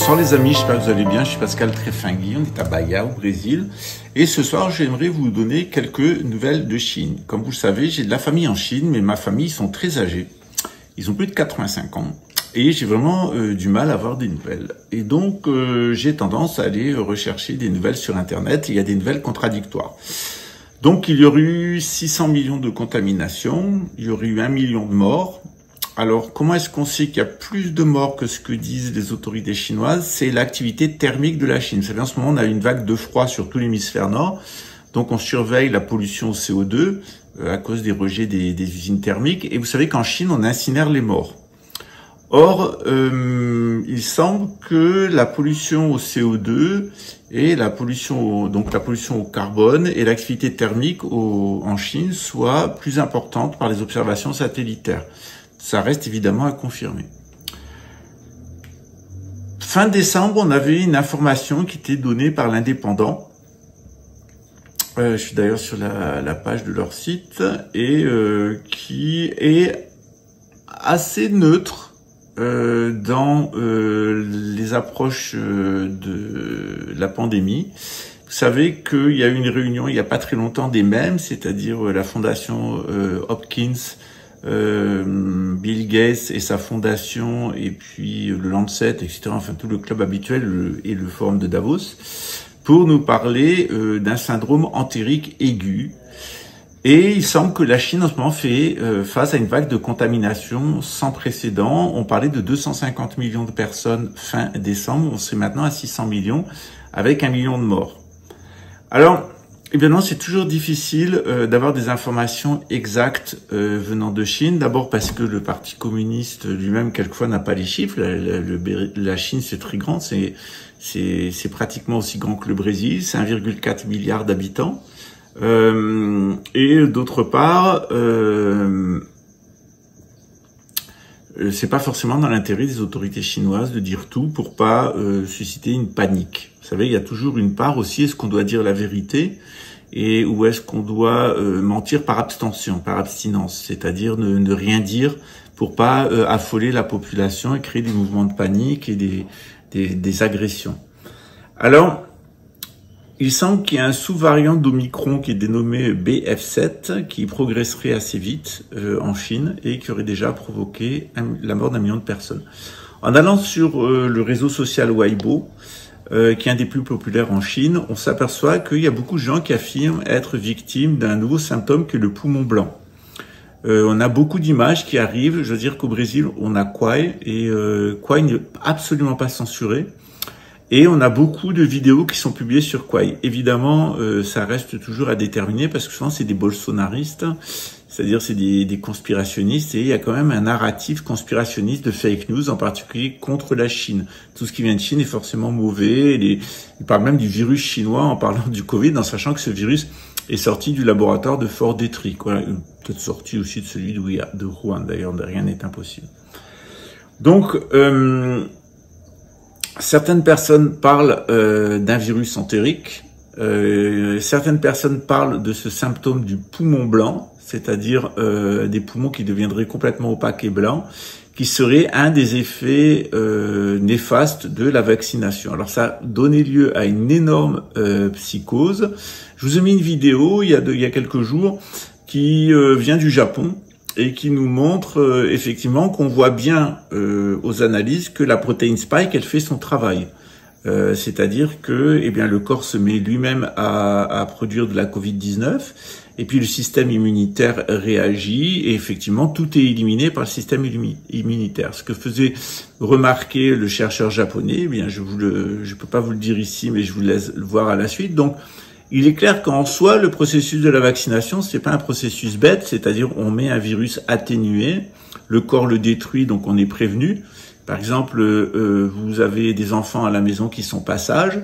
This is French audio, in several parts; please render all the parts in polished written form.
Bonsoir les amis, j'espère que vous allez bien. Je suis Pascal Trefingui, on est à Bahia au Brésil. Et ce soir, j'aimerais vous donner quelques nouvelles de Chine. Comme vous le savez, j'ai de la famille en Chine, mais ma famille, ils sont très âgés. Ils ont plus de 85 ans. Et j'ai vraiment du mal à avoir des nouvelles. Et donc, j'ai tendance à aller rechercher des nouvelles sur Internet. Il y a des nouvelles contradictoires. Donc, il y aurait eu 600 millions de contaminations. Il y aurait eu 1 million de morts. Alors, comment est-ce qu'on sait qu'il y a plus de morts que ce que disent les autorités chinoises? C'est l'activité thermique de la Chine. Vous savez, en ce moment, on a une vague de froid sur tout l'hémisphère nord. Donc, on surveille la pollution au CO2 à cause des rejets des usines thermiques. Et vous savez qu'en Chine, on incinère les morts. Or, il semble que la pollution au CO2 et la pollution au carbone et l'activité thermique en Chine soient plus importantes par les observations satellitaires. Ça reste évidemment à confirmer. Fin décembre, on avait une information qui était donnée par l'Indépendant. Je suis d'ailleurs sur la page de leur site et qui est assez neutre dans les approches de la pandémie. Vous savez qu'il y a eu une réunion il n'y a pas très longtemps des mêmes, c'est-à-dire la fondation Hopkins, Bill Gates et sa fondation, et puis le Lancet, etc., enfin tout le club habituel et le forum de Davos, pour nous parler d'un syndrome entérique aigu. Et il semble que la Chine en ce moment fait face à une vague de contamination sans précédent. On parlait de 250 millions de personnes fin décembre, on serait maintenant à 600 millions, avec 1 million de morts. Alors, évidemment, c'est toujours difficile d'avoir des informations exactes venant de Chine. D'abord parce que le Parti communiste lui-même, quelquefois, n'a pas les chiffres. La Chine, c'est très grand. C'est pratiquement aussi grand que le Brésil. C'est 1,4 milliard d'habitants. Et d'autre part, c'est pas forcément dans l'intérêt des autorités chinoises de dire tout pour pas susciter une panique. Vous savez, il y a toujours une part aussi, est-ce qu'on doit dire la vérité et où est-ce qu'on doit mentir par abstention, par abstinence, c'est-à-dire ne rien dire pour pas affoler la population et créer des mouvements de panique et des agressions. Alors, il semble qu'il y a un sous-variant d'Omicron qui est dénommé BF7 qui progresserait assez vite en Chine et qui aurait déjà provoqué la mort d'1 million de personnes. En allant sur le réseau social Weibo, qui est un des plus populaires en Chine, on s'aperçoit qu'il y a beaucoup de gens qui affirment être victimes d'un nouveau symptôme qui est le poumon blanc. On a beaucoup d'images qui arrivent. Je veux dire qu'au Brésil, on a Quai, et Quai n'est absolument pas censuré. Et on a beaucoup de vidéos qui sont publiées sur Quai. Évidemment, ça reste toujours à déterminer parce que souvent c'est des bolsonaristes, c'est-à-dire c'est des conspirationnistes, et il y a quand même un narratif conspirationniste de fake news, en particulier contre la Chine. Tout ce qui vient de Chine est forcément mauvais. Ils parlent même du virus chinois en parlant du Covid, en sachant que ce virus est sorti du laboratoire de Fort Detrick. Voilà, peut-être sorti aussi de celui de Wuhan, d'ailleurs, rien n'est impossible. Donc, certaines personnes parlent d'un virus entérique, certaines personnes parlent de ce symptôme du poumon blanc, c'est-à-dire des poumons qui deviendraient complètement opaques et blancs, qui serait un des effets néfastes de la vaccination. Alors ça a donné lieu à une énorme psychose. Je vous ai mis une vidéo il y a quelques jours qui vient du Japon, et qui nous montre effectivement qu'on voit bien aux analyses que la protéine spike, elle fait son travail. C'est-à-dire que le corps se met lui-même à produire de la Covid-19, et puis le système immunitaire réagit, et effectivement tout est éliminé par le système immunitaire. Ce que faisait remarquer le chercheur japonais, je peux pas vous le dire ici, mais je vous laisse le voir à la suite. Donc, il est clair qu'en soi, le processus de la vaccination, c'est pas un processus bête, c'est-à-dire on met un virus atténué, le corps le détruit, donc on est prévenu. Par exemple, vous avez des enfants à la maison qui sont pas sages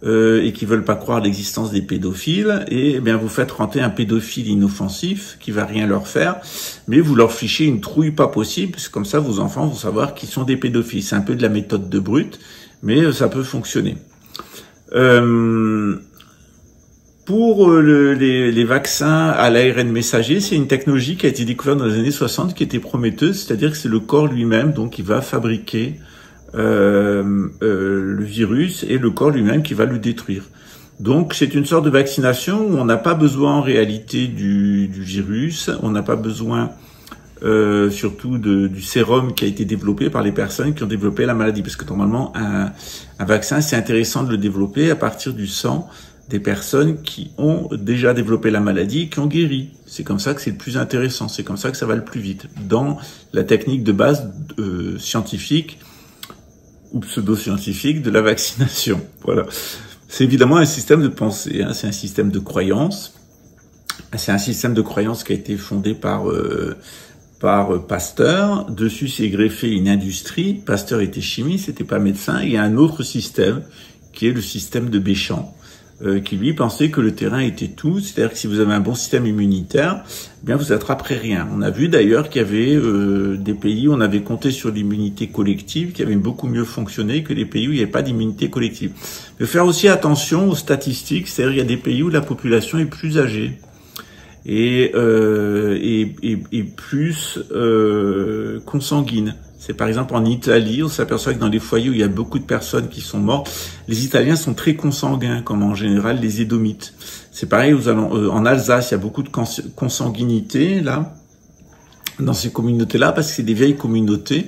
et qui veulent pas croire à l'existence des pédophiles, et vous faites rentrer un pédophile inoffensif qui va rien leur faire, mais vous leur fichez une trouille pas possible, parce que comme ça vos enfants vont savoir qu'ils sont des pédophiles. C'est un peu de la méthode de Brute, mais ça peut fonctionner. Pour les vaccins à l'ARN messager, c'est une technologie qui a été découverte dans les années 60 qui était prometteuse, c'est-à-dire que c'est le corps lui-même donc qui va fabriquer le virus et le corps lui-même qui va le détruire. Donc c'est une sorte de vaccination où on n'a pas besoin en réalité du virus, on n'a pas besoin surtout du sérum qui a été développé par les personnes qui ont développé la maladie, parce que normalement un vaccin c'est intéressant de le développer à partir du sang des personnes qui ont déjà développé la maladie et qui ont guéri. C'est comme ça que c'est le plus intéressant, c'est comme ça que ça va le plus vite dans la technique de base scientifique ou pseudo-scientifique de la vaccination. Voilà. C'est évidemment un système de pensée, hein, c'est un système de croyance. C'est un système de croyance qui a été fondé par Pasteur. Dessus, c'est greffé une industrie. Pasteur était chimiste, c'était pas médecin. Il y a un autre système qui est le système de Béchamp, qui lui pensait que le terrain était tout. C'est-à-dire que si vous avez un bon système immunitaire, eh bien vous attraperez rien. On a vu d'ailleurs qu'il y avait des pays où on avait compté sur l'immunité collective qui avait beaucoup mieux fonctionné que les pays où il n'y avait pas d'immunité collective. Il faut faire aussi attention aux statistiques. C'est-à-dire qu'il y a des pays où la population est plus âgée et plus consanguine. C'est par exemple en Italie, on s'aperçoit que dans les foyers où il y a beaucoup de personnes qui sont mortes, les Italiens sont très consanguins, comme en général les Édomites. C'est pareil, en Alsace, il y a beaucoup de consanguinité là, dans ces communautés-là, parce que c'est des vieilles communautés.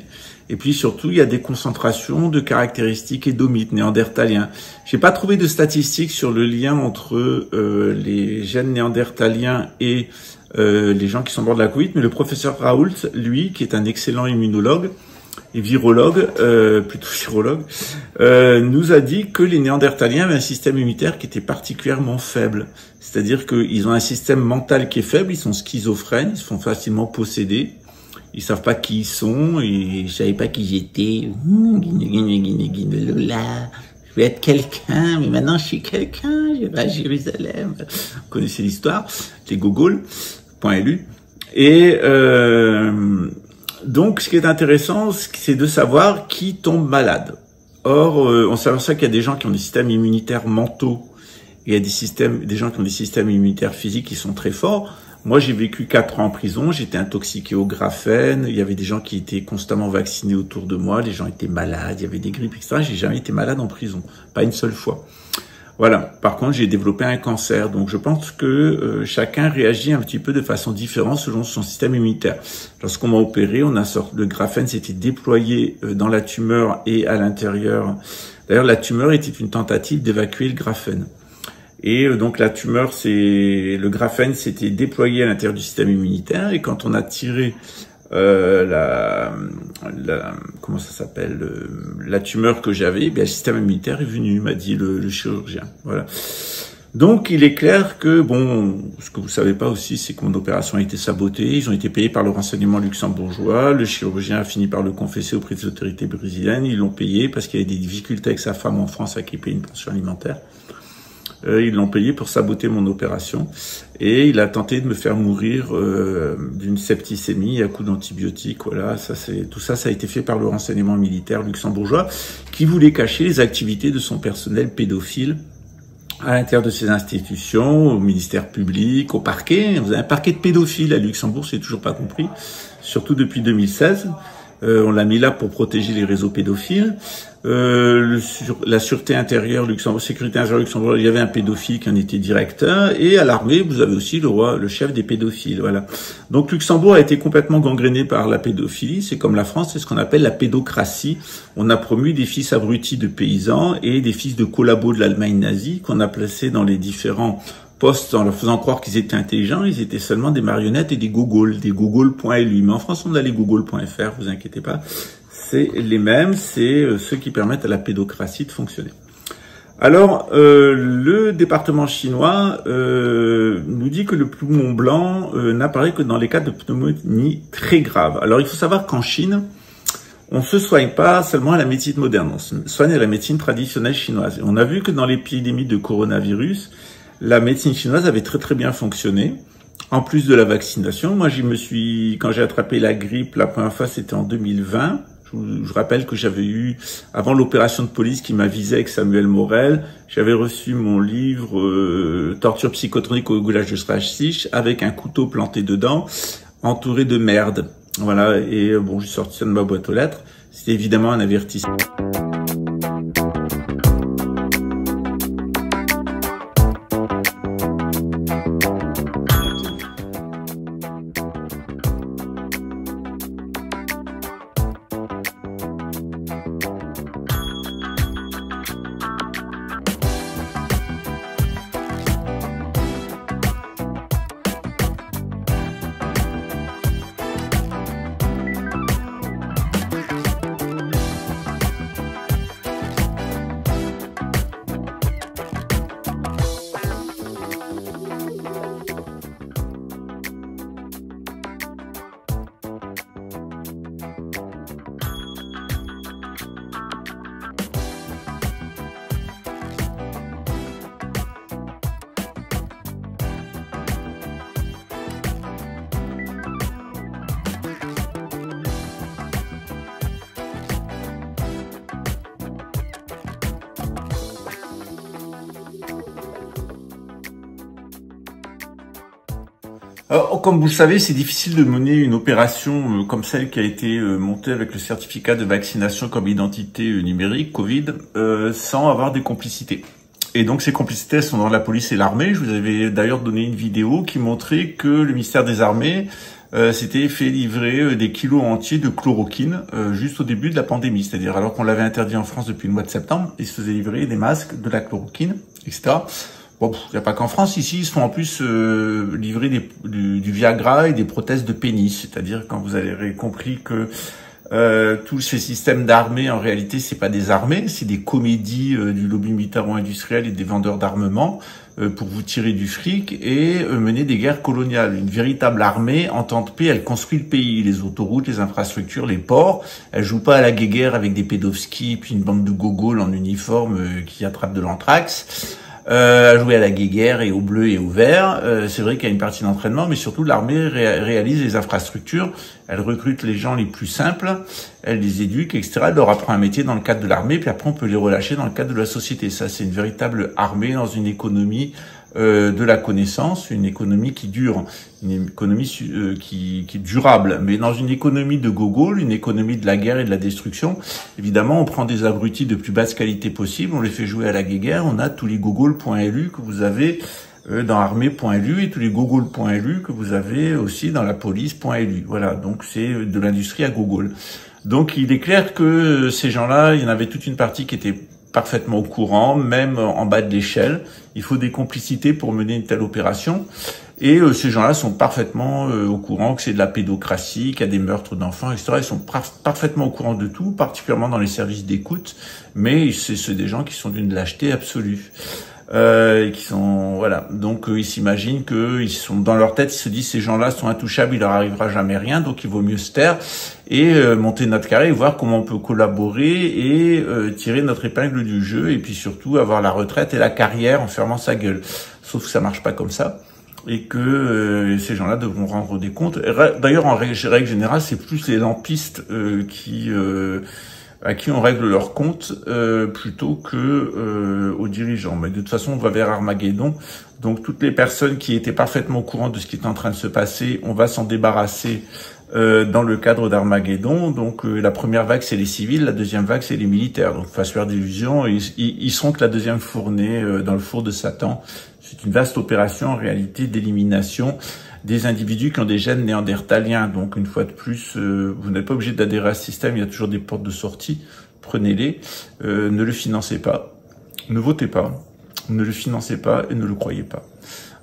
Et puis surtout, il y a des concentrations de caractéristiques édomites, néandertaliens. J'ai pas trouvé de statistiques sur le lien entre les gènes néandertaliens et les gens qui sont morts de la Covid, mais le professeur Raoult, lui, qui est un excellent immunologue et virologue, plutôt virologue, nous a dit que les néandertaliens avaient un système immunitaire qui était particulièrement faible. C'est-à-dire qu'ils ont un système mental qui est faible, ils sont schizophrènes, ils se font facilement posséder. Ils savent pas qui ils sont, et je savais pas qui j'étais. Je vais être quelqu'un, mais maintenant je suis quelqu'un, je vais à Jérusalem. Vous connaissez l'histoire, les gogoles.lu. Et donc, ce qui est intéressant, c'est de savoir qui tombe malade. Or, on s'aperçoit qu'il y a des gens qui ont des systèmes immunitaires mentaux, et il y a des gens qui ont des systèmes immunitaires physiques qui sont très forts. Moi, j'ai vécu 4 ans en prison, j'étais intoxiqué au graphène, il y avait des gens qui étaient constamment vaccinés autour de moi, les gens étaient malades, il y avait des grippes, etc. J'ai jamais été malade en prison, pas une seule fois. Voilà. Par contre, j'ai développé un cancer, donc je pense que chacun réagit un petit peu de façon différente selon son système immunitaire. Lorsqu'on m'a opéré, le graphène s'était déployé dans la tumeur et à l'intérieur. D'ailleurs, la tumeur était une tentative d'évacuer le graphène. Et donc la tumeur, le graphène s'était déployé à l'intérieur du système immunitaire, et quand on a tiré comment ça s'appelle, la tumeur que j'avais, bien le système immunitaire est venu, m'a dit le chirurgien. Voilà. Donc il est clair que bon, ce que vous savez pas aussi, c'est que mon opération a été sabotée. Ils ont été payés par le renseignement luxembourgeois. Le chirurgien a fini par le confesser auprès des autorités brésiliennes. Ils l'ont payé parce qu'il y avait des difficultés avec sa femme en France à qui paye une pension alimentaire. Ils l'ont payé pour saboter mon opération, et il a tenté de me faire mourir d'une septicémie à coup d'antibiotiques. Voilà, tout ça a été fait par le renseignement militaire luxembourgeois, qui voulait cacher les activités de son personnel pédophile à l'intérieur de ses institutions, au ministère public, au parquet. Vous avez un parquet de pédophiles à Luxembourg, c'est toujours pas compris, surtout depuis 2016. On l'a mis là pour protéger les réseaux pédophiles. La sûreté intérieure Luxembourg, sécurité intérieure Luxembourg, il y avait un pédophile qui en était directeur, et à l'armée, vous avez aussi le chef des pédophiles, voilà. Donc Luxembourg a été complètement gangréné par la pédophilie, c'est comme la France, c'est ce qu'on appelle la pédocratie. On a promu des fils abrutis de paysans et des fils de collabos de l'Allemagne nazie, qu'on a placés dans les différents postes en leur faisant croire qu'ils étaient intelligents. Ils étaient seulement des marionnettes et des gogoles.lu. Mais en France, on a les gogoles.fr, vous inquiétez pas. C'est les mêmes, c'est ceux qui permettent à la pédocratie de fonctionner. Alors, le département chinois nous dit que le poumon blanc n'apparaît que dans les cas de pneumonie très grave. Alors, il faut savoir qu'en Chine, on se soigne pas seulement à la médecine moderne, on se soigne à la médecine traditionnelle chinoise. Et on a vu que dans l'épidémie de coronavirus, la médecine chinoise avait très très bien fonctionné, en plus de la vaccination. Moi, quand j'ai attrapé la grippe, la première fois, c'était en 2020. Je rappelle que j'avais eu, avant l'opération de police qui m'a visé avec Samuel Morel, j'avais reçu mon livre Torture psychotronique au goulash de Strachich avec un couteau planté dedans, entouré de merde. Voilà, et bon, j'ai sorti ça de ma boîte aux lettres. C'est évidemment un avertissement. Alors, comme vous le savez, c'est difficile de mener une opération comme celle qui a été montée avec le certificat de vaccination comme identité numérique, Covid, sans avoir des complicités. Et donc ces complicités elles sont dans la police et l'armée. Je vous avais d'ailleurs donné une vidéo qui montrait que le ministère des Armées s'était fait livrer des kilos entiers de chloroquine juste au début de la pandémie. C'est-à-dire alors qu'on l'avait interdit en France depuis le mois de septembre, ils se faisaient livrer des masques, de la chloroquine, etc. Bon, il n'y a pas qu'en France, ici, ils se font en plus livrer du Viagra et des prothèses de pénis. C'est-à-dire quand vous avez compris que tous ces systèmes d'armée, en réalité, c'est pas des armées, c'est des comédies du lobby militaro-industriel et des vendeurs d'armement pour vous tirer du fric et mener des guerres coloniales. Une véritable armée en temps de paix, elle construit le pays, les autoroutes, les infrastructures, les ports. Elle joue pas à la guéguerre avec des pédovskis puis une bande de gogols en uniforme qui attrapent de l'anthrax. À jouer à la guéguerre et au bleu et au vert. C'est vrai qu'il y a une partie d'entraînement, mais surtout l'armée réalise les infrastructures. Elle recrute les gens les plus simples, elle les éduque, etc. Elle leur apprend un métier dans le cadre de l'armée, puis après on peut les relâcher dans le cadre de la société. Ça, c'est une véritable armée dans une économie de la connaissance, une économie qui dure, une économie qui est durable. Mais dans une économie de gogol, une économie de la guerre et de la destruction, évidemment, on prend des abrutis de plus basse qualité possible, on les fait jouer à la guéguerre, on a tous les gogols.lu que vous avez dans armée.lu et tous les gogols.lu que vous avez aussi dans la police.lu. Voilà, donc c'est de l'industrie à gogol. Donc il est clair que ces gens-là, il y en avait toute une partie qui était parfaitement au courant, même en bas de l'échelle. Il faut des complicités pour mener une telle opération. Et ces gens-là sont parfaitement au courant que c'est de la pédocratie, qu'il y a des meurtres d'enfants, etc. Ils sont parfaitement au courant de tout, particulièrement dans les services d'écoute. Mais c'est des gens qui sont d'une lâcheté absolue. Qui sont voilà, donc ils s'imaginent que ils sont dans leur tête, ils se disent ces gens-là sont intouchables, il leur arrivera jamais rien, donc il vaut mieux se taire et monter notre carré et voir comment on peut collaborer et tirer notre épingle du jeu et puis surtout avoir la retraite et la carrière en fermant sa gueule. Sauf que ça marche pas comme ça et que ces gens-là devront rendre des comptes. D'ailleurs, en règle générale, c'est plus les lampistes à qui on règle leur compte plutôt que aux dirigeants. Mais de toute façon, on va vers Armageddon. Donc toutes les personnes qui étaient parfaitement au courant de ce qui est en train de se passer, on va s'en débarrasser dans le cadre d'Armageddon. Donc la première vague, c'est les civils, la deuxième vague, c'est les militaires. Donc faut se faire d'illusions, ils seront que la deuxième fournée dans le four de Satan. C'est une vaste opération en réalité d'élimination des individus qui ont des gènes néandertaliens. Donc, une fois de plus, vous n'êtes pas obligé d'adhérer à ce système. Il y a toujours des portes de sortie. Prenez-les. Ne le financez pas. Ne votez pas. Ne le financez pas et ne le croyez pas.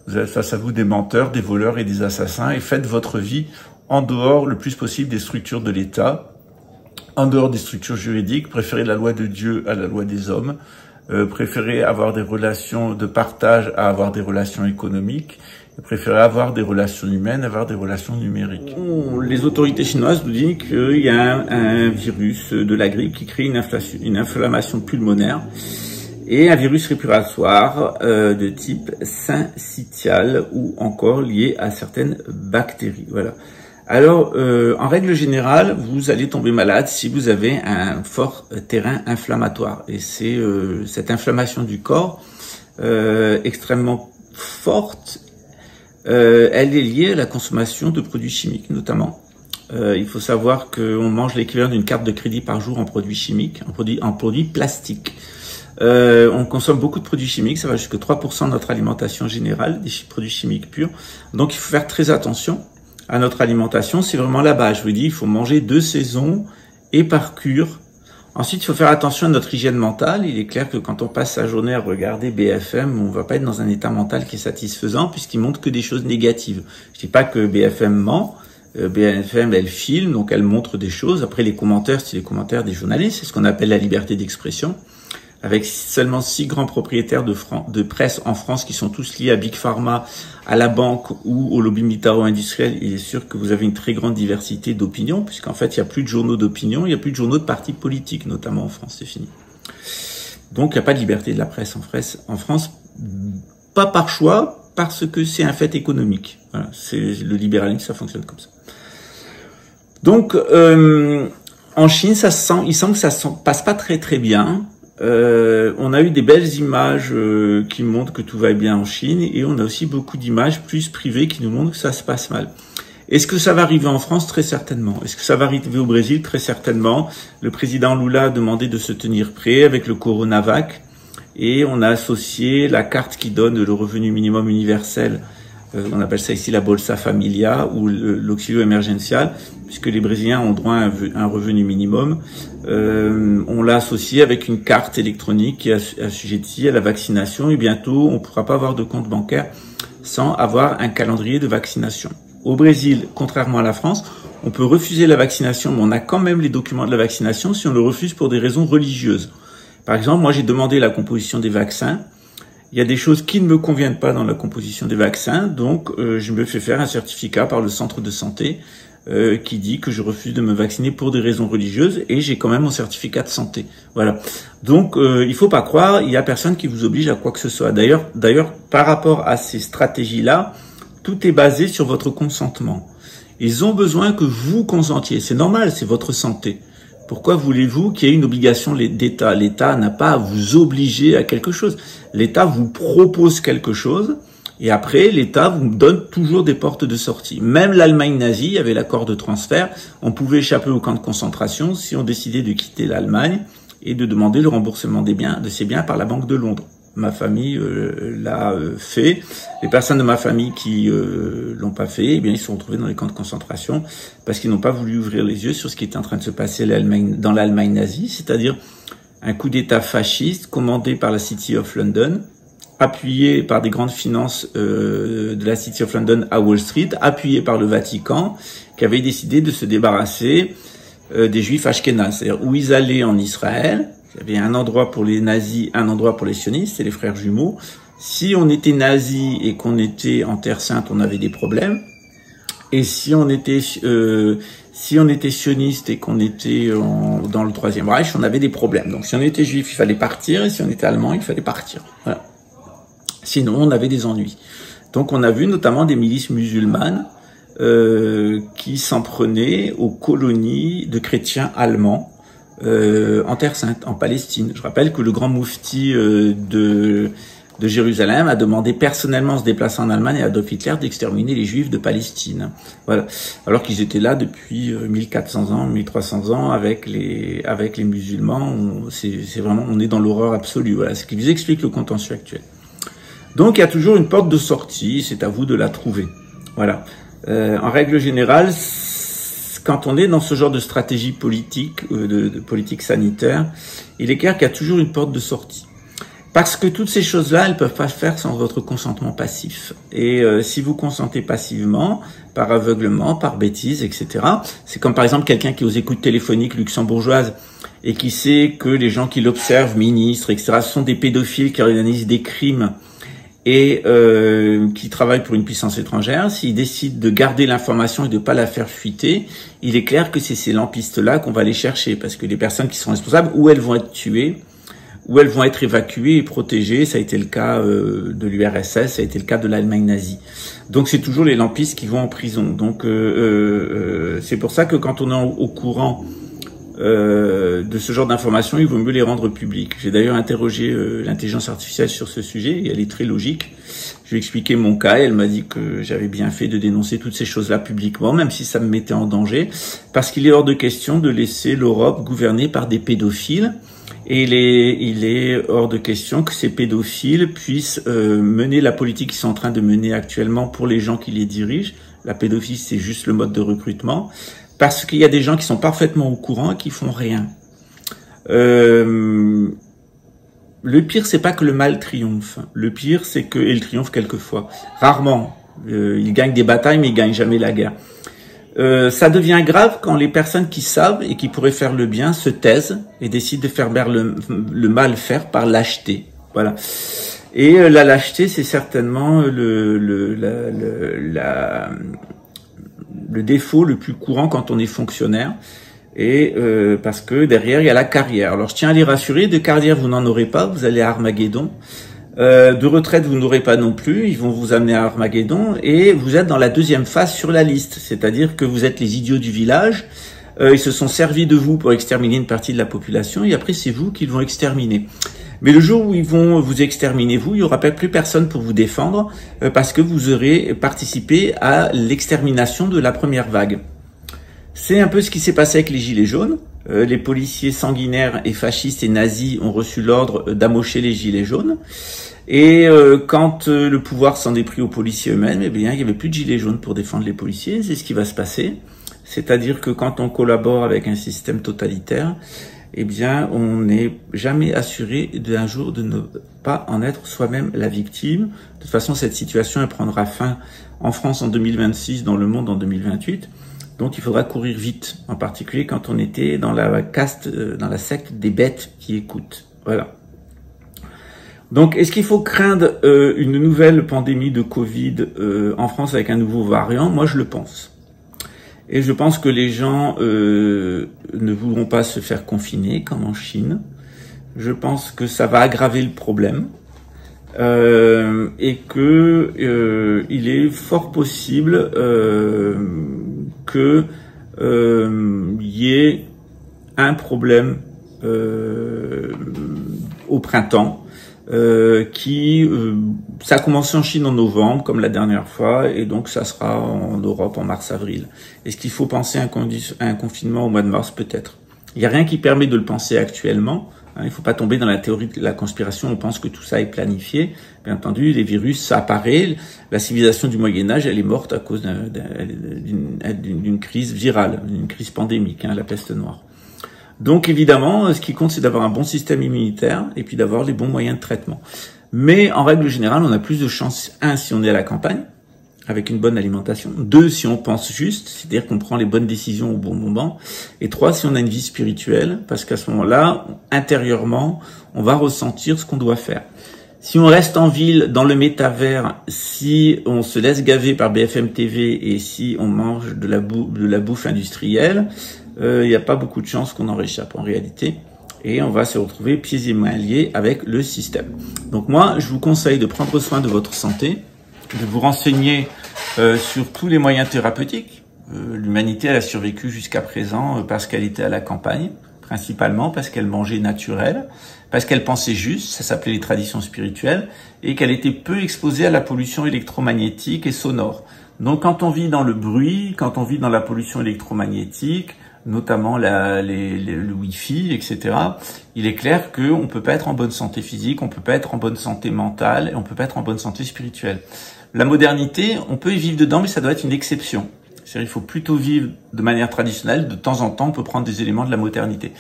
Vous avez face à vous des menteurs, des voleurs et des assassins et faites votre vie en dehors le plus possible des structures de l'État, en dehors des structures juridiques. Préférez la loi de Dieu à la loi des hommes. Préférez avoir des relations de partage à avoir des relations économiques. Préférer avoir des relations humaines, avoir des relations numériques. Les autorités chinoises nous disent qu'il y a un virus de la grippe qui crée une inflammation pulmonaire et un virus respiratoire de type syncytial ou encore lié à certaines bactéries. Voilà. Alors, en règle générale, vous allez tomber malade si vous avez un fort terrain inflammatoire. Et c'est cette inflammation du corps extrêmement forte. Elle est liée à la consommation de produits chimiques, notamment Il faut savoir qu'on mange l'équivalent d'une carte de crédit par jour en produits chimiques, en produits plastiques. On consomme beaucoup de produits chimiques, ça va jusqu'à 3% de notre alimentation générale, des produits chimiques purs. Donc il faut faire très attention à notre alimentation, c'est vraiment la base. Je vous dis, il faut manger 2 saisons et par cure. Ensuite, il faut faire attention à notre hygiène mentale. Il est clair que quand on passe sa journée à regarder BFM, on va pas être dans un état mental qui est satisfaisant puisqu'il montre que des choses négatives. Je dis pas que BFM ment. BFM, elle filme, donc elle montre des choses. Après, les commentaires, c'est les commentaires des journalistes. C'est ce qu'on appelle la liberté d'expression. Avec seulement 6 grands propriétaires de presse en France qui sont tous liés à Big Pharma, à la banque ou au lobby militaro-industriel, il est sûr que vous avez une très grande diversité d'opinions, puisqu'en fait, il n'y a plus de journaux d'opinion, il n'y a plus de journaux de partis politiques, notamment en France, c'est fini. Donc, il n'y a pas de liberté de la presse en France, pas par choix, parce que c'est un fait économique. Voilà, c'est le libéralisme, ça fonctionne comme ça. Donc, en Chine, il semble que ça se passe pas très très bien. On a eu des belles images qui montrent que tout va bien en Chine et on a aussi beaucoup d'images plus privées qui nous montrent que ça se passe mal. Est-ce que ça va arriver en France? Très certainement. Est-ce que ça va arriver au Brésil? Très certainement. Le président Lula a demandé de se tenir prêt avec le Coronavac et on a associé la carte qui donne le revenu minimum universel, on appelle ça ici la Bolsa Familia ou l'auxilio emergencial, puisque les Brésiliens ont droit à un revenu minimum. On l'a associé avec une carte électronique qui est assujettie à la vaccination et bientôt on ne pourra pas avoir de compte bancaire sans avoir un calendrier de vaccination. Au Brésil, contrairement à la France, on peut refuser la vaccination, mais on a quand même les documents de la vaccination si on le refuse pour des raisons religieuses. Par exemple, moi j'ai demandé la composition des vaccins. Il y a des choses qui ne me conviennent pas dans la composition des vaccins, donc je me fais faire un certificat par le centre de santé qui dit que je refuse de me vacciner pour des raisons religieuses et j'ai quand même mon certificat de santé. Voilà. Donc il faut pas croire, il y a personne qui vous oblige à quoi que ce soit. D'ailleurs, par rapport à ces stratégies-là, tout est basé sur votre consentement. Ils ont besoin que vous consentiez. C'est normal, c'est votre santé. Pourquoi voulez-vous qu'il y ait une obligation d'État? L'État n'a pas à vous obliger à quelque chose. L'État vous propose quelque chose et après, l'État vous donne toujours des portes de sortie. Même l'Allemagne nazie, il y avait l'accord de transfert. On pouvait échapper au camp de concentration si on décidait de quitter l'Allemagne et de demander le remboursement de ses biens par la Banque de Londres. Ma famille l'a fait. Les personnes de ma famille qui l'ont pas fait, eh bien, ils se sont retrouvés dans les camps de concentration parce qu'ils n'ont pas voulu ouvrir les yeux sur ce qui était en train de se passer dans l'Allemagne nazie, c'est-à-dire un coup d'État fasciste commandé par la City of London, appuyé par des grandes finances de la City of London à Wall Street, appuyé par le Vatican, qui avait décidé de se débarrasser des Juifs ashkénazes, c'est-à-dire où ils allaient en Israël. Il y avait un endroit pour les nazis, un endroit pour les sionistes, c'est les frères jumeaux. Si on était nazi et qu'on était en Terre Sainte, on avait des problèmes. Et si on était sioniste et qu'on était dans le Troisième Reich, on avait des problèmes. Donc si on était juif, il fallait partir, et si on était allemand, il fallait partir. Voilà. Sinon, on avait des ennuis. Donc on a vu notamment des milices musulmanes qui s'en prenaient aux colonies de chrétiens allemands en Terre Sainte, en Palestine. Je rappelle que le grand moufti de Jérusalem a demandé personnellement, en se déplaçant en Allemagne, à Adolf Hitler d'exterminer les Juifs de Palestine. Voilà. Alors qu'ils étaient là depuis 1400 ans, 1300 ans avec les musulmans. C'est vraiment, on est dans l'horreur absolue. Voilà. C'est ce qui vous explique le contentieux actuel. Donc il y a toujours une porte de sortie. C'est à vous de la trouver. Voilà. En règle générale, quand on est dans ce genre de stratégie politique, de politique sanitaire, il est clair qu'il y a toujours une porte de sortie. Parce que toutes ces choses-là, elles peuvent pas se faire sans votre consentement passif. Et si vous consentez passivement, par aveuglement, par bêtise, etc., c'est comme par exemple quelqu'un qui est aux écoutes téléphoniques luxembourgeoises et qui sait que les gens qui l'observent, ministres, etc., ce sont des pédophiles qui organisent des crimes et qui travaillent pour une puissance étrangère. S'il décide de garder l'information et de pas la faire fuiter, il est clair que c'est ces lampistes-là qu'on va aller chercher, parce que les personnes qui sont responsables, ou elles vont être tuées, ou elles vont être évacuées et protégées. Ça a été le cas de l'URSS, ça a été le cas de l'Allemagne nazie. Donc c'est toujours les lampistes qui vont en prison. Donc c'est pour ça que quand on est au courant de ce genre d'informations, il vaut mieux les rendre publiques. J'ai d'ailleurs interrogé l'intelligence artificielle sur ce sujet et elle est très logique. Je lui ai expliqué mon cas et elle m'a dit que j'avais bien fait de dénoncer toutes ces choses-là publiquement, même si ça me mettait en danger, parce qu'il est hors de question de laisser l'Europe gouvernée par des pédophiles. Et il est hors de question que ces pédophiles puissent mener la politique qu'ils sont en train de mener actuellement pour les gens qui les dirigent. La pédophilie, c'est juste le mode de recrutement. Parce qu'il y a des gens qui sont parfaitement au courant et qui font rien. Le pire, c'est pas que le mal triomphe. Le pire, c'est que, et il triomphe quelquefois. Rarement. Il gagne des batailles, mais il gagne jamais la guerre. Ça devient grave quand les personnes qui savent et qui pourraient faire le bien se taisent et décident de faire le mal faire par lâcheté. Voilà. Et la lâcheté, c'est certainement le défaut le plus courant quand on est fonctionnaire. Et parce que derrière, il y a la carrière. Alors, je tiens à les rassurer, de carrière, vous n'en aurez pas, vous allez à Armageddon. De retraite, vous n'aurez pas non plus, ils vont vous amener à Armageddon, et vous êtes dans la deuxième phase sur la liste, c'est-à-dire que vous êtes les idiots du village, ils se sont servis de vous pour exterminer une partie de la population, et après c'est vous qu'ils vont exterminer. Mais le jour où ils vont vous exterminer, il n'y aura plus personne pour vous défendre, parce que vous aurez participé à l'extermination de la première vague. C'est un peu ce qui s'est passé avec les Gilets jaunes. Les policiers sanguinaires et fascistes et nazis ont reçu l'ordre d'amocher les Gilets jaunes. Et quand le pouvoir s'en est pris aux policiers eux-mêmes, eh bien, il n'y avait plus de Gilets jaunes pour défendre les policiers. C'est ce qui va se passer. C'est-à-dire que quand on collabore avec un système totalitaire, eh bien, on n'est jamais assuré d'un jour de ne pas en être soi-même la victime. De toute façon, cette situation, elle prendra fin en France en 2026, dans le monde en 2028. Donc il faudra courir vite, en particulier quand on était dans la caste, dans la secte des bêtes qui écoutent. Voilà. Donc est-ce qu'il faut craindre une nouvelle pandémie de Covid en France avec un nouveau variant? Moi je le pense. Et je pense que les gens ne voudront pas se faire confiner comme en Chine. Je pense que ça va aggraver le problème. Et que il est fort possible que y ait un problème au printemps ça a commencé en Chine en novembre comme la dernière fois et donc ça sera en Europe en mars-avril. Est-ce qu'il faut penser à un confinement au mois de mars? Peut-être. Il n'y a rien qui permet de le penser actuellement. Il ne faut pas tomber dans la théorie de la conspiration, on pense que tout ça est planifié. Bien entendu, les virus, ça apparaît. La civilisation du Moyen-Âge, elle est morte à cause d'une crise virale, d'une crise pandémique, la peste noire. Donc évidemment, ce qui compte, c'est d'avoir un bon système immunitaire et puis d'avoir les bons moyens de traitement. Mais en règle générale, on a plus de chances, 1, si on est à la campagne, avec une bonne alimentation. 2, si on pense juste, c'est-à-dire qu'on prend les bonnes décisions au bon moment. Et 3, si on a une vie spirituelle, parce qu'à ce moment-là, intérieurement, on va ressentir ce qu'on doit faire. Si on reste en ville, dans le métavers, si on se laisse gaver par BFM TV et si on mange de la bouffe industrielle, il n'y a pas beaucoup de chances qu'on en réchappe en réalité. Et on va se retrouver pieds et mains liés avec le système. Donc moi, je vous conseille de prendre soin de votre santé, de vous renseigner sur tous les moyens thérapeutiques. L'humanité, elle a survécu jusqu'à présent parce qu'elle était à la campagne, principalement parce qu'elle mangeait naturel, parce qu'elle pensait juste, ça s'appelait les traditions spirituelles, et qu'elle était peu exposée à la pollution électromagnétique et sonore. Donc quand on vit dans le bruit, quand on vit dans la pollution électromagnétique, notamment le Wi-Fi, etc., il est clair qu'on peut pas être en bonne santé physique, on peut pas être en bonne santé mentale, et on peut pas être en bonne santé spirituelle. La modernité, on peut y vivre dedans, mais ça doit être une exception. C'est-à-dire, il faut plutôt vivre de manière traditionnelle. De temps en temps, on peut prendre des éléments de la modernité.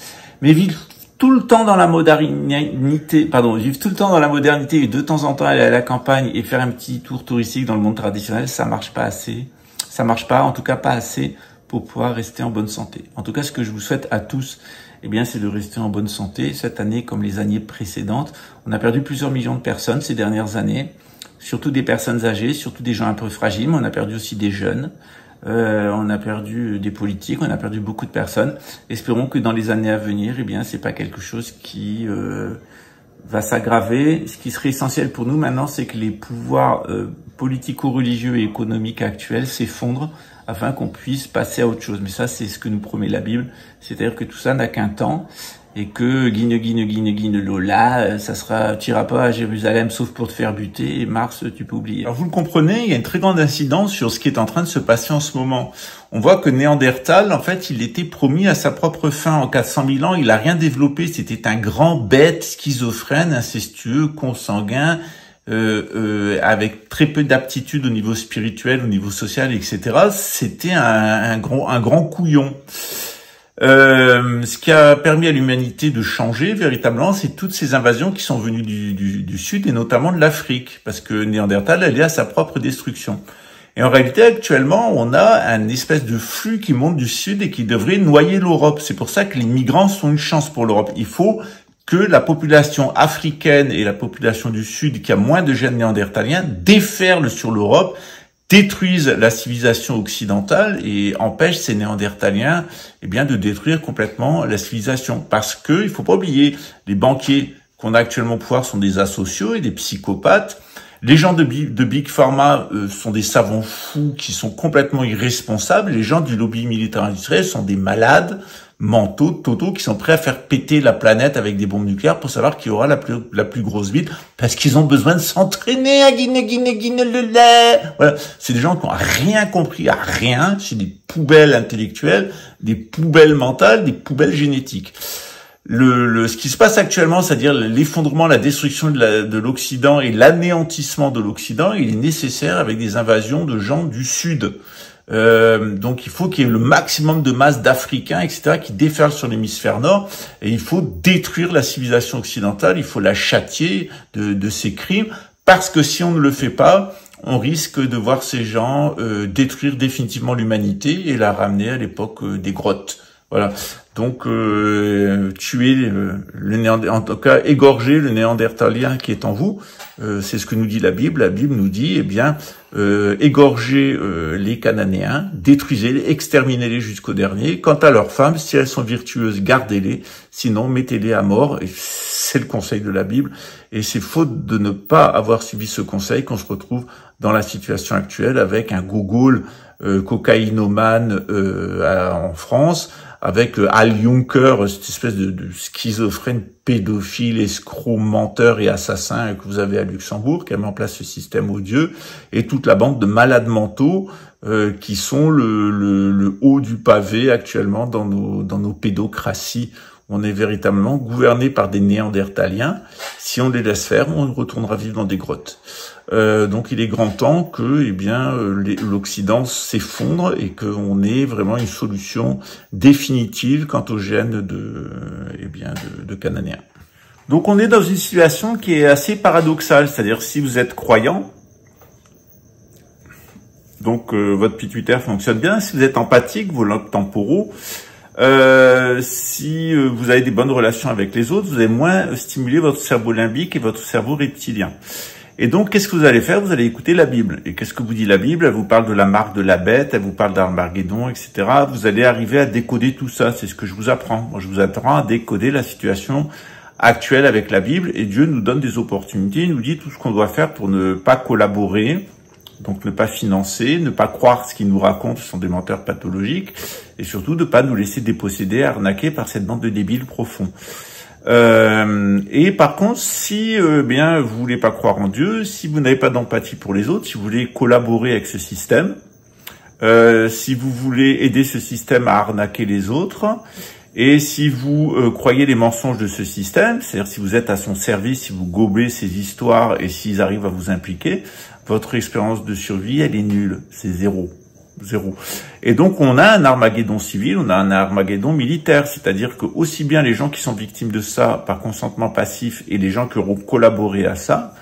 Mais vivre tout le temps dans la modernité, vivre tout le temps dans la modernité et de temps en temps aller à la campagne et faire un petit tour touristique dans le monde traditionnel, ça marche pas assez. Ça marche pas, en tout cas pas assez pour pouvoir rester en bonne santé. En tout cas, ce que je vous souhaite à tous, eh bien, c'est de rester en bonne santé. Cette année, comme les années précédentes, on a perdu plusieurs millions de personnes ces dernières années, surtout des personnes âgées, surtout des gens un peu fragiles, mais on a perdu aussi des jeunes. On a perdu des politiques, on a perdu beaucoup de personnes. Espérons que dans les années à venir, eh bien, c'est pas quelque chose qui va s'aggraver. Ce qui serait essentiel pour nous maintenant, c'est que les pouvoirs politico-religieux et économique actuel s'effondre afin qu'on puisse passer à autre chose. Mais ça, c'est ce que nous promet la Bible. C'est-à-dire que tout ça n'a qu'un temps et que guigne Lola, ça sera, tu iras pas à Jérusalem sauf pour te faire buter et Mars, tu peux oublier. Alors vous le comprenez, il y a une très grande incidence sur ce qui est en train de se passer en ce moment. On voit que Néandertal, en fait, il était promis à sa propre fin. En 400 000 ans, il a rien développé. C'était un grand bête, schizophrène, incestueux, consanguin, avec très peu d'aptitude au niveau spirituel, au niveau social, etc. C'était un grand couillon. Ce qui a permis à l'humanité de changer véritablement, c'est toutes ces invasions qui sont venues du Sud et notamment de l'Afrique, parce que Néandertal allait à sa propre destruction. Et en réalité, actuellement, on a un espèce de flux qui monte du Sud et qui devrait noyer l'Europe. C'est pour ça que les migrants sont une chance pour l'Europe. Il faut que la population africaine et la population du Sud, qui a moins de gènes néandertaliens, déferlent sur l'Europe, détruisent la civilisation occidentale et empêchent ces néandertaliens, de détruire complètement la civilisation. Parce que, il faut pas oublier, les banquiers qu'on a actuellement au pouvoir sont des asociaux et des psychopathes. Les gens de Big Pharma sont des savants fous qui sont complètement irresponsables. Les gens du lobby militaire industriel sont des malades mentaux, totaux, qui sont prêts à faire péter la planète avec des bombes nucléaires pour savoir qui aura la plus grosse bite, parce qu'ils ont besoin de s'entraîner à le lait. Voilà. C'est des gens qui n'ont rien compris à rien. C'est des poubelles intellectuelles, des poubelles mentales, des poubelles génétiques. Ce qui se passe actuellement, c'est-à-dire l'effondrement, la destruction de l'Occident et l'anéantissement de l'Occident, il est nécessaire avec des invasions de gens du Sud. Donc il faut qu'il y ait le maximum de masse d'Africains, etc., qui déferlent sur l'hémisphère nord, et il faut détruire la civilisation occidentale, il faut la châtier de ses crimes, parce que si on ne le fait pas, on risque de voir ces gens détruire définitivement l'humanité et la ramener à l'époque des grottes. Voilà. Donc tuer en tout cas égorger le néandertalien qui est en vous, c'est ce que nous dit la Bible. La Bible nous dit égorgez les Cananéens, détruisez-les, exterminez-les jusqu'au dernier. Quant à leurs femmes, si elles sont virtueuses, gardez-les, sinon mettez-les à mort. Et c'est le conseil de la Bible. Et c'est faute de ne pas avoir suivi ce conseil qu'on se retrouve dans la situation actuelle avec un gogol cocaïnomane en France, avec Al Juncker, cette espèce de schizophrène pédophile, escroc, menteur et assassin que vous avez à Luxembourg, qui a mis en place ce système odieux, et toute la bande de malades mentaux qui sont le haut du pavé actuellement dans nos pédocraties. On est véritablement gouverné par des néandertaliens. Si on les laisse faire, on retournera vivre dans des grottes. Donc il est grand temps que l'Occident s'effondre et qu'on ait vraiment une solution définitive quant aux gènes de Cananéens. Donc on est dans une situation qui est assez paradoxale, c'est-à-dire si vous êtes croyant, donc votre pituitaire fonctionne bien. Si vous êtes empathique, vos lobes temporaux, si vous avez des bonnes relations avec les autres, vous allez moins stimuler votre cerveau limbique et votre cerveau reptilien. Et donc, qu'est-ce que vous allez faire? Vous allez écouter la Bible. Et qu'est-ce que vous dit la Bible? Elle vous parle de la marque de la bête, elle vous parle d'Armageddon, etc. Vous allez arriver à décoder tout ça. C'est ce que je vous apprends. Moi, je vous apprends à décoder la situation actuelle avec la Bible. Et Dieu nous donne des opportunités. Il nous dit tout ce qu'on doit faire pour ne pas collaborer, donc ne pas financer, ne pas croire ce qu'ils nous racontent, ce sont des menteurs pathologiques, et surtout de ne pas nous laisser déposséder, arnaquer par cette bande de débiles profonds. Et par contre, si vous voulez pas croire en Dieu, si vous n'avez pas d'empathie pour les autres, si vous voulez collaborer avec ce système, si vous voulez aider ce système à arnaquer les autres, et si vous croyez les mensonges de ce système, c'est-à-dire si vous êtes à son service, si vous gobez ses histoires et s'ils arrivent à vous impliquer, votre expérience de survie, elle est nulle, c'est zéro. Et donc, on a un Armageddon civil, on a un Armageddon militaire, c'est-à-dire que aussi bien les gens qui sont victimes de ça par consentement passif et les gens qui auront collaboré à ça,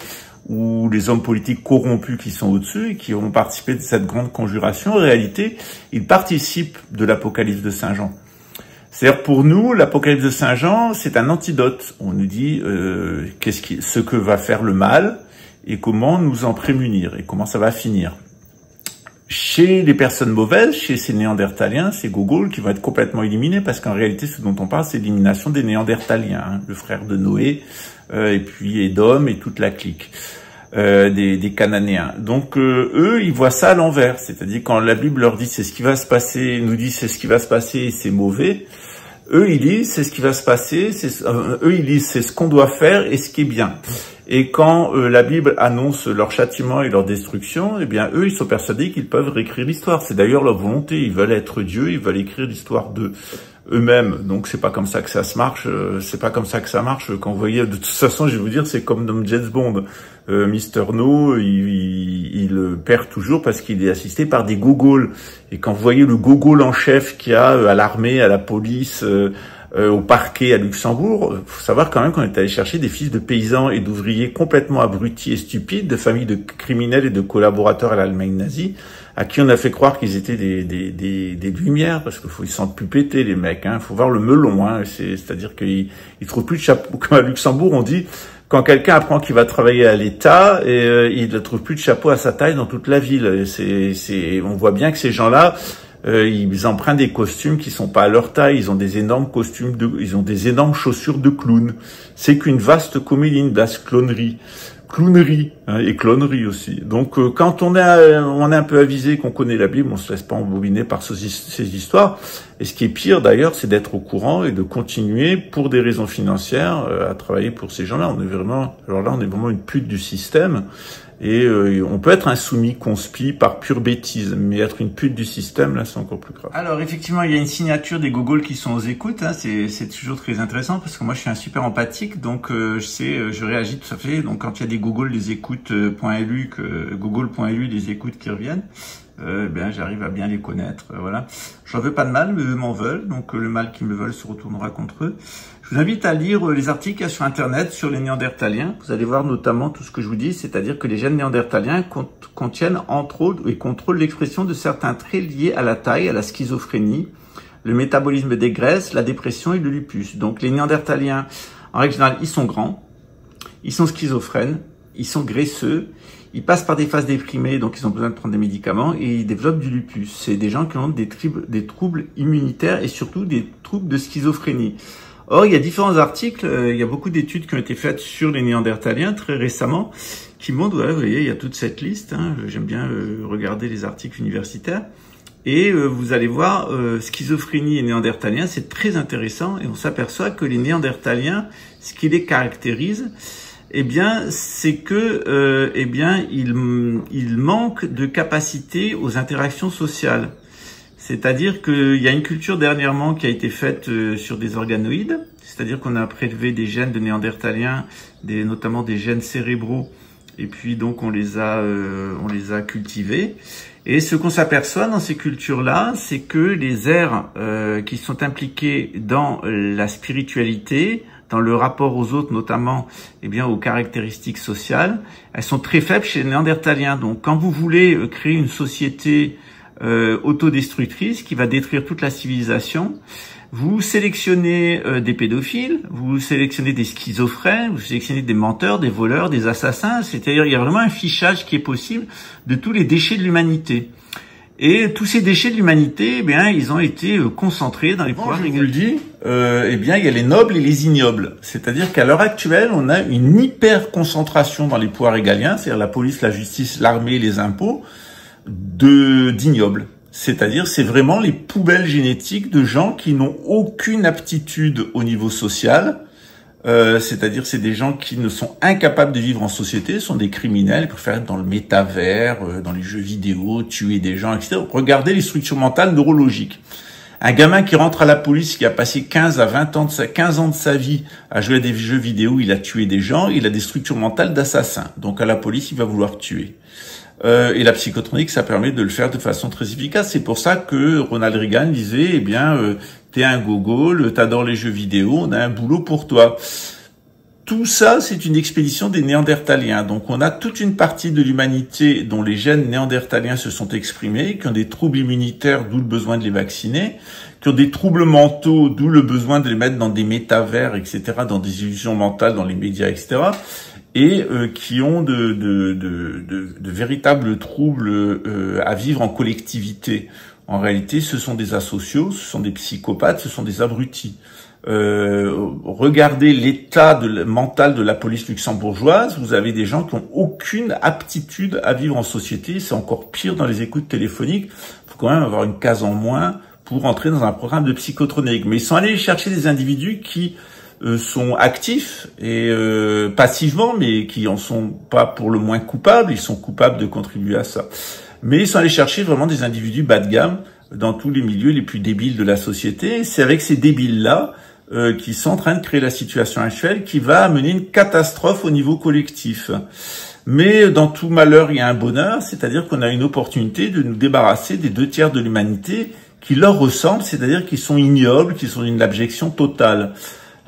ou les hommes politiques corrompus qui sont au-dessus et qui auront participé de cette grande conjuration, en réalité, ils participent de l'Apocalypse de Saint Jean. C'est-à-dire pour nous, l'Apocalypse de Saint Jean, c'est un antidote. On nous dit ce que va faire le mal et comment nous en prémunir et comment ça va finir. Chez les personnes mauvaises, chez ces néandertaliens, ces gogols qui vont être complètement éliminés, parce qu'en réalité, ce dont on parle, c'est l'élimination des néandertaliens, hein, le frère de Noé, et puis Édom et toute la clique. des Cananéens. Donc eux, ils voient ça à l'envers, c'est-à-dire quand la Bible leur dit c'est ce qui va se passer, nous dit c'est ce qui va se passer et c'est mauvais, eux ils lisent c'est ce qui va se passer, eux ils lisent c'est ce qu'on doit faire et ce qui est bien. Et quand la Bible annonce leur châtiment et leur destruction, eh bien eux ils sont persuadés qu'ils peuvent réécrire l'histoire. C'est d'ailleurs leur volonté, ils veulent être Dieu, ils veulent écrire l'histoire d'eux. Eux-mêmes, donc c'est pas comme ça que ça se marche, c'est pas comme ça que ça marche. Quand vous voyez, de toute façon, je vais vous dire, c'est comme dans James Bond, Mr. No, il perd toujours parce qu'il est assisté par des gogols. Et quand vous voyez le gogol en chef qu'il y a à l'armée, à la police, au parquet à Luxembourg, faut savoir quand même qu'on est allé chercher des fils de paysans et d'ouvriers complètement abrutis et stupides, de familles de criminels et de collaborateurs à l'Allemagne nazie, à qui on a fait croire qu'ils étaient des lumières, parce qu'ils se sentent plus pétés, les mecs, hein. Faut voir le melon, hein. C'est-à-dire qu'ils trouvent plus de chapeau. Comme à Luxembourg, on dit, quand quelqu'un apprend qu'il va travailler à l'État, il ne trouve plus de chapeau à sa taille dans toute la ville. On voit bien que ces gens-là, ils empruntent des costumes qui sont pas à leur taille. Ils ont des énormes costumes ils ont des énormes chaussures de clown. C'est qu'une vaste comédie, une vaste clownerie, hein, et clonerie aussi. Donc quand on est un peu avisé, qu'on connaît la Bible, on se laisse pas embobiner par ces histoires. Et ce qui est pire d'ailleurs, c'est d'être au courant et de continuer pour des raisons financières à travailler pour ces gens-là. On est vraiment une pute du système. Et on peut être un soumis conspi par pure bêtise, mais être une pute du système, là, c'est encore plus grave. Alors, effectivement, il y a une signature des gogols qui sont aux écoutes, hein, c'est toujours très intéressant, parce que moi, je suis un super empathique, donc je réagis tout à fait. Donc, quand il y a des gogols, des écoutes.lu, gogol.lu, des écoutes qui reviennent, j'arrive à bien les connaître, voilà. J'en veux pas de mal, mais eux m'en veulent, donc le mal qu'ils me veulent se retournera contre eux. Je vous invite à lire les articles qu'il y a sur Internet sur les Néandertaliens. Vous allez voir notamment tout ce que je vous dis, c'est-à-dire que les gènes néandertaliens contiennent entre autres et contrôlent l'expression de certains traits liés à la taille, à la schizophrénie, le métabolisme des graisses, la dépression et le lupus. Donc les Néandertaliens, en règle générale, ils sont grands, ils sont schizophrènes, ils sont graisseux, ils passent par des phases déprimées, donc ils ont besoin de prendre des médicaments et ils développent du lupus. C'est des gens qui ont des troubles immunitaires et surtout des troubles de schizophrénie. Or, il y a différents articles, il y a beaucoup d'études qui ont été faites sur les Néandertaliens très récemment, qui montrent, voilà, vous voyez, il y a toute cette liste, hein, j'aime bien regarder les articles universitaires, et vous allez voir, schizophrénie et Néandertaliens, c'est très intéressant, et on s'aperçoit que les Néandertaliens, ce qui les caractérise, eh bien, c'est que, ils manquent de capacité aux interactions sociales. C'est-à-dire qu'il y a une culture dernièrement qui a été faite sur des organoïdes, c'est-à-dire qu'on a prélevé des gènes de néandertaliens, notamment des gènes cérébraux, et puis donc on les a cultivés. Et ce qu'on s'aperçoit dans ces cultures-là, c'est que les aires qui sont impliquées dans la spiritualité, dans le rapport aux autres, notamment aux caractéristiques sociales, elles sont très faibles chez les néandertaliens. Donc quand vous voulez créer une société autodestructrice qui va détruire toute la civilisation, vous sélectionnez des pédophiles, vous sélectionnez des schizophrènes, vous sélectionnez des menteurs, des voleurs, des assassins, c'est-à-dire il y a vraiment un fichage qui est possible de tous les déchets de l'humanité. Et tous ces déchets de l'humanité, ils ont été concentrés dans les pouvoirs régaliens. Je vous le dis, il y a les nobles et les ignobles. C'est-à-dire qu'à l'heure actuelle, on a une hyper concentration dans les pouvoirs régaliens, c'est-à-dire la police, la justice, l'armée, les impôts, d'ignobles. C'est-à-dire, c'est vraiment les poubelles génétiques de gens qui n'ont aucune aptitude au niveau social. C'est-à-dire, c'est des gens qui ne sont incapables de vivre en société, sont des criminels, ils préfèrent être dans le métavers, dans les jeux vidéo, tuer des gens, etc. Regardez les structures mentales neurologiques. Un gamin qui rentre à la police, qui a passé 15 ans de sa vie à jouer à des jeux vidéo, il a tué des gens, il a des structures mentales d'assassin. Donc à la police, il va vouloir tuer. Et la psychotronique, ça permet de le faire de façon très efficace. C'est pour ça que Ronald Reagan disait, t'es un gogol, t'adores les jeux vidéo, on a un boulot pour toi. Tout ça, c'est une expédition des Néandertaliens. Donc on a toute une partie de l'humanité dont les gènes néandertaliens se sont exprimés, qui ont des troubles immunitaires, d'où le besoin de les vacciner, qui ont des troubles mentaux, d'où le besoin de les mettre dans des métavers, etc., dans des illusions mentales, dans les médias, etc., et qui ont de véritables troubles à vivre en collectivité. En réalité, ce sont des asociaux, ce sont des psychopathes, ce sont des abrutis. Regardez l'état mental de la police luxembourgeoise, vous avez des gens qui ont aucune aptitude à vivre en société, c'est encore pire dans les écoutes téléphoniques, il faut quand même avoir une case en moins pour entrer dans un programme de psychotronique. Mais ils sont allés chercher des individus qui sont actifs et passivement, mais qui en sont pas pour le moins coupables, ils sont coupables de contribuer à ça. Mais ils sont allés chercher vraiment des individus bas de gamme dans tous les milieux les plus débiles de la société. C'est avec ces débiles-là qui sont en train de créer la situation actuelle qui va amener une catastrophe au niveau collectif. Mais dans tout malheur, il y a un bonheur, c'est-à-dire qu'on a une opportunité de nous débarrasser des 2/3 de l'humanité qui leur ressemblent, c'est-à-dire qui sont ignobles, qui sont d'une abjection totale.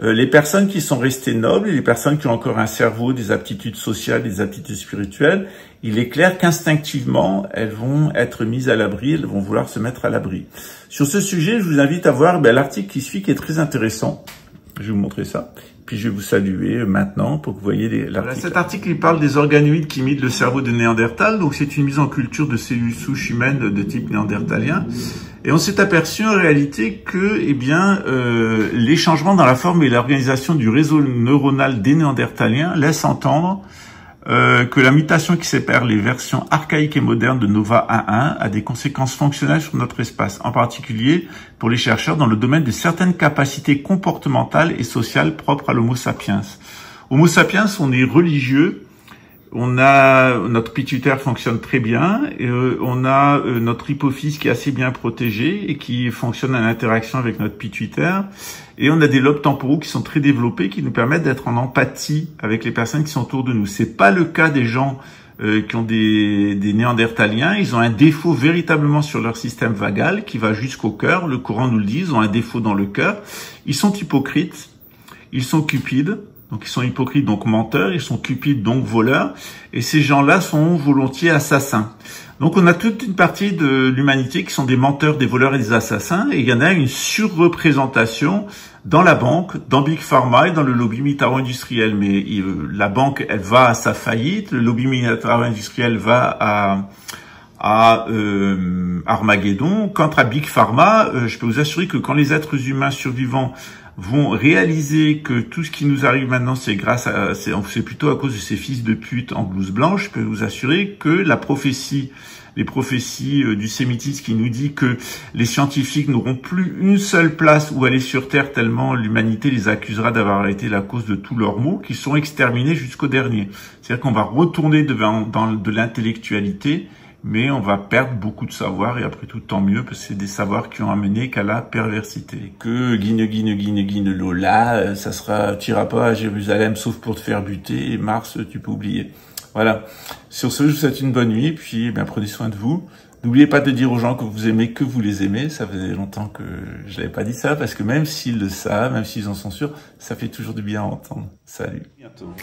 Les personnes qui sont restées nobles et les personnes qui ont encore un cerveau, des aptitudes sociales, des aptitudes spirituelles, il est clair qu'instinctivement, elles vont être mises à l'abri, elles vont vouloir se mettre à l'abri. Sur ce sujet, je vous invite à voir l'article qui suit qui est très intéressant. Je vais vous montrer ça. Puis je vais vous saluer maintenant pour que vous voyez l'article. Cet article, il parle des organoïdes qui imitent le cerveau de Néandertal. Donc c'est une mise en culture de cellules souches humaines de type néandertalien. Et on s'est aperçu en réalité que, les changements dans la forme et l'organisation du réseau neuronal des néandertaliens laissent entendre que la mutation qui sépare les versions archaïques et modernes de Nova 1.1 a des conséquences fonctionnelles sur notre espace, en particulier pour les chercheurs dans le domaine de certaines capacités comportementales et sociales propres à l'Homo sapiens. Homo sapiens, on est religieux, notre pituitaire fonctionne très bien, et on a notre hypophyse qui est assez bien protégé et qui fonctionne en interaction avec notre pituitaire, et on a des lobes temporaux qui sont très développés qui nous permettent d'être en empathie avec les personnes qui sont autour de nous. C'est pas le cas des gens qui ont des néandertaliens. Ils ont un défaut véritablement sur leur système vagal qui va jusqu'au cœur. Le Coran nous le dit, ils ont un défaut dans le cœur. Ils sont hypocrites, ils sont cupides. Donc ils sont hypocrites, donc menteurs, ils sont cupides, donc voleurs, et ces gens-là sont volontiers assassins. Donc on a toute une partie de l'humanité qui sont des menteurs, des voleurs et des assassins, et il y en a une surreprésentation dans la banque, dans Big Pharma et dans le lobby militaro-industriel. Mais la banque, elle va à sa faillite, le lobby militaro-industriel va à Armageddon. Quant à Big Pharma, je peux vous assurer que quand les êtres humains survivants vont réaliser que tout ce qui nous arrive maintenant, c'est plutôt à cause de ces fils de pute en blouse blanche, je peux vous assurer que les prophéties du sémitisme qui nous dit que les scientifiques n'auront plus une seule place où aller sur Terre tellement l'humanité les accusera d'avoir été la cause de tous leurs maux, qui sont exterminés jusqu'au dernier. C'est-à-dire qu'on va retourner dans de l'intellectualité, mais on va perdre beaucoup de savoir, et après tout, tant mieux, parce que c'est des savoirs qui ont amené qu'à la perversité. Que guine Lola, t'iras pas à Jérusalem sauf pour te faire buter, et Mars, tu peux oublier. Voilà. Sur ce, je vous souhaite une bonne nuit, puis prenez soin de vous. N'oubliez pas de dire aux gens que vous aimez, que vous les aimez. Ça faisait longtemps que je n'avais pas dit ça, parce que même s'ils le savent, même s'ils en sont sûrs, ça fait toujours du bien à entendre. Salut. À bientôt.